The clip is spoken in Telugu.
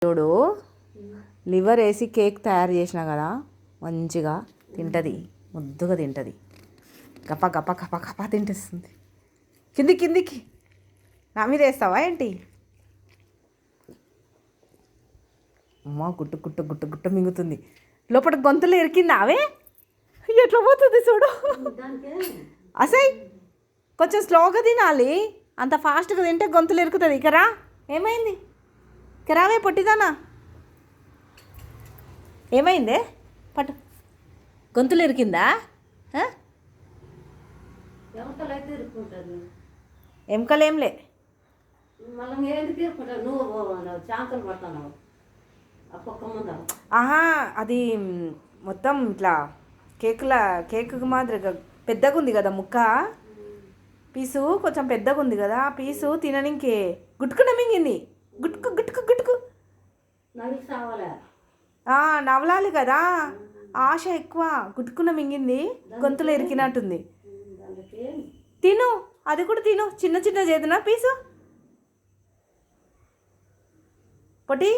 చూడు లివర్ వేసి కేక్ తయారు చేసినా కదా మంచిగా తింటుంది, ముద్దుగా తింటుంది, గప గప గప గప తింటేస్తుంది. కిందికి నా మీద వేస్తావా ఏంటి? అమ్మ గుట్టు గుట్టు గుట్టు గుట్ట మింగుతుంది. లోపల గొంతులు ఇరికిందా అవే? ఎట్లా పోతుంది చూడు. అసై కొంచెం స్లోగా తినాలి, అంత ఫాస్ట్గా తింటే గొంతులు ఇరుకుతుంది. ఇకరా ఏమైంది? ఇకరావే పొట్టిదానా, ఏమైందే? పట్టు, గొంతులు ఇరికిందా? ఎముకలేంలే. ఆహా, అది మొత్తం ఇట్లా కేక్ మాదిరిగా పెద్దగా ఉంది కదా ముక్క, పీసు కొంచెం పెద్దగా ఉంది కదా, ఆ పీసు తిననికే గుట్టుకున మింగింది. గుట్టుకు గుట్టుకు గుట్టుకు నవలాలి కదా, ఆశ ఎక్కువ. గుట్టుకున మింగింది, గొంతులో ఇరికినట్టుంది. తిను, అది కూడా తిను. చిన్న చిన్న చేతునా పీసు పొట్టి.